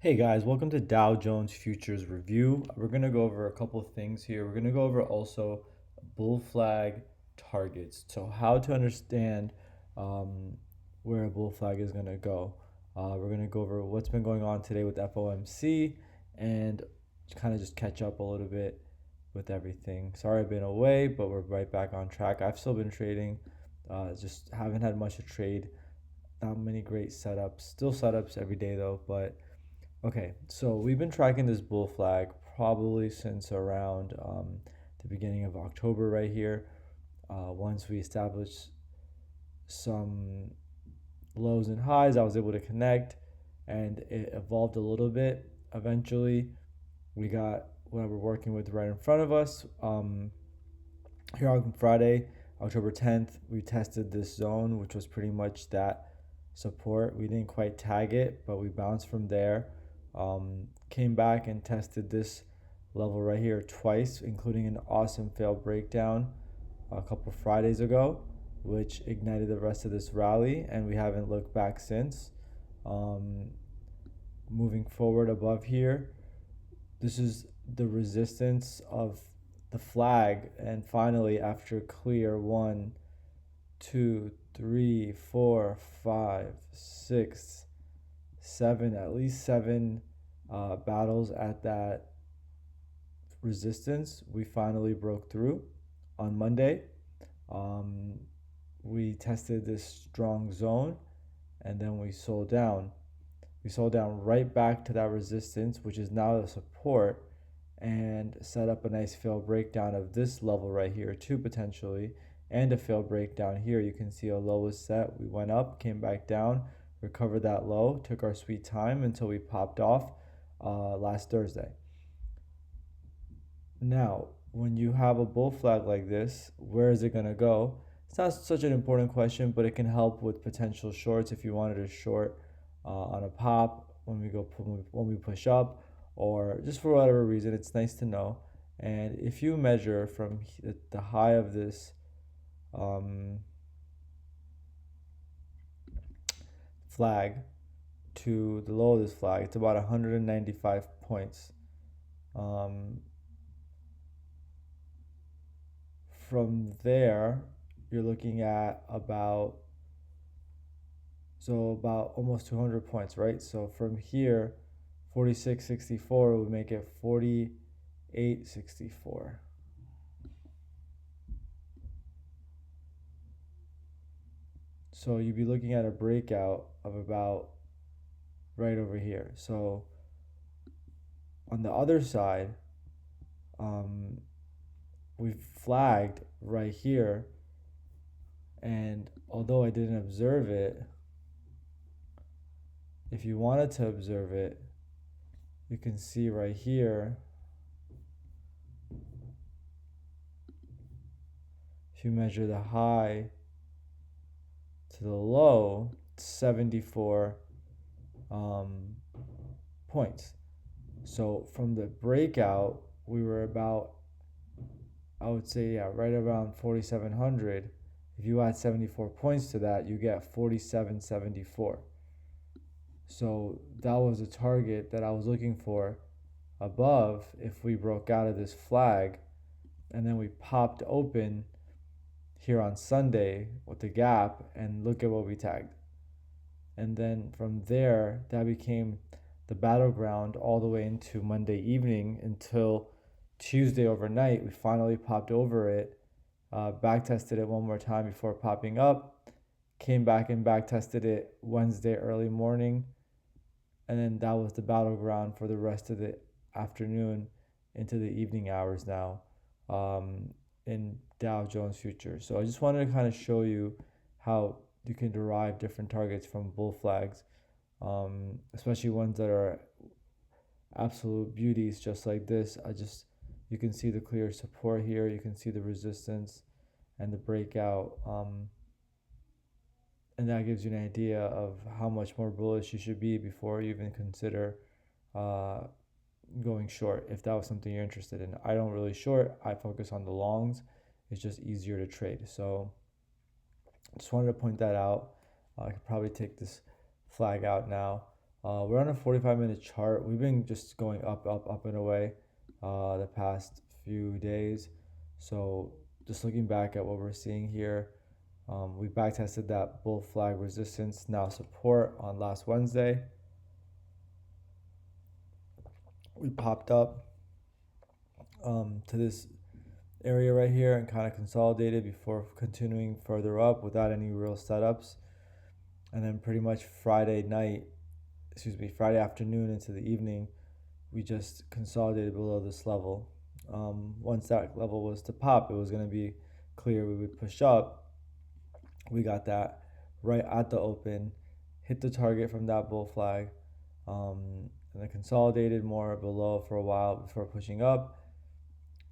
Hey guys, welcome to Dow Jones Futures Review. We're going to go over a couple of things here. We're going to go over also bull flag targets. So, how to understand where a bull flag is going to go. We're going to go over what's been going on today with FOMC and kind of just catch up a little bit with everything. Sorry I've been away, but we're right back on track. I've still been trading, just haven't had much to trade. Not many great setups. Still setups every day though, but okay, so we've been tracking this bull flag probably since around the beginning of October, right here. Once we established some lows and highs, I was able to connect and it evolved a little bit. Eventually, we got what we're working with right in front of us. Here on Friday, October 10th, we tested this zone, which was pretty much that support. We didn't quite tag it, but we bounced from there. Came back and tested this level right here twice, including an awesome fail breakdown a couple Fridays ago, which ignited the rest of this rally, and we haven't looked back since. Moving forward above here, this is the resistance of the flag, and finally, after clear 1, 2, 3, 4, 5, 6, 7, at least 7 battles at that resistance, we finally broke through on Monday. We tested this strong zone and then we sold down. We sold down right back to that resistance, which is now the support, and set up a nice failed breakdown of this level right here too, potentially, and a failed breakdown here. You can see a low was set. We went up, came back down, recovered that low, took our sweet time until we popped off last Thursday. Now, when you have a bull flag like this, where is it going to go? It's not such an important question, but it can help with potential shorts if you wanted to short on a pop when we push up, or just for whatever reason. It's nice to know. And if you measure from the high of this flag to the low of this flag, it's about 195 points. From there, you're looking at about almost 200 points, right? So from here, 46.64 would make it 48.64. So you'd be looking at a breakout of about right over here. So on the other side, we've flagged right here, and although I didn't observe it, if you wanted to observe it, you can see right here, if you measure the high to the low, 74 points. So from the breakout, we were about, I would say, right around 4,700. If you add 74 points to that, you get 47.74. So that was a target that I was looking for above if we broke out of this flag, and then we popped open here on Sunday with the gap, and look at what we tagged. And then from there, that became the battleground all the way into Monday evening until Tuesday overnight. We finally popped over it, back tested it one more time before popping up, came back and back tested it Wednesday early morning, and then that was the battleground for the rest of the afternoon into the evening hours now, in Dow Jones Futures. So I just wanted to kind of show you how you can derive different targets from bull flags, especially ones that are absolute beauties just like this. You can see the clear support here, you can see the resistance and the breakout, and that gives you an idea of how much more bullish you should be before you even consider going short, if that was something you're interested in. I don't really short, I focus on the longs. It's just easier to trade. So just wanted to point that out. I could probably take this flag out now. We're on a 45-minute chart. We've been just going up, up, up and away the past few days. So just looking back at what we're seeing here, we backtested that bull flag resistance, now support on last Wednesday. We popped up to this area right here and kind of consolidated before continuing further up without any real setups. And then pretty much Friday afternoon into the evening, we just consolidated below this level. Once that level was to pop, it was going to be clear we would push up. We got that right at the open, hit the target from that bull flag, and then consolidated more below for a while before pushing up,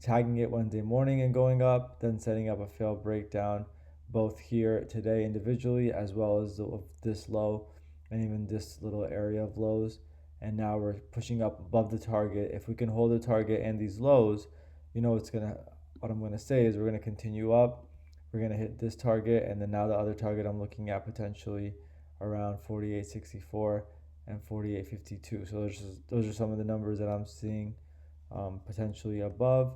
tagging it Wednesday morning and going up, then setting up a failed breakdown both here today individually as well as this low and even this little area of lows. And now we're pushing up above the target. If we can hold the target and these lows, what I'm gonna say is we're gonna continue up. We're gonna hit this target, and then now the other target I'm looking at potentially around 48.64 and 48.52. So those are some of the numbers that I'm seeing potentially above.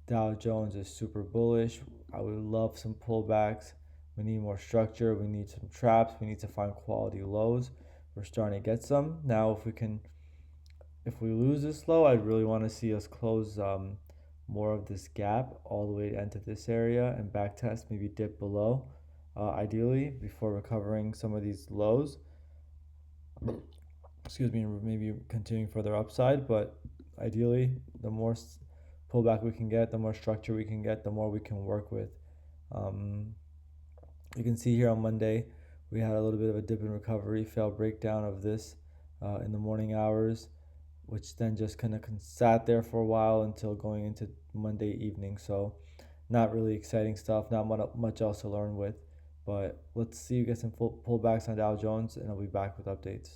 Dow Jones is super bullish. I would love some pullbacks. We need more structure. We need some traps. We need to find quality lows. We're starting to get some. Now, if we lose this low, I'd really want to see us close more of this gap all the way into this area and back test, maybe dip below, ideally, before recovering some of these lows. Excuse me, maybe continuing further upside, but ideally, the more pullback we can get, the more structure we can get, the more we can work with. You can see here on Monday, we had a little bit of a dip in recovery, failed breakdown of this in the morning hours, which then just kind of sat there for a while until going into Monday evening. So not really exciting stuff, not much else to learn with. But let's see, get some full pullbacks on Dow Jones, and I'll be back with updates.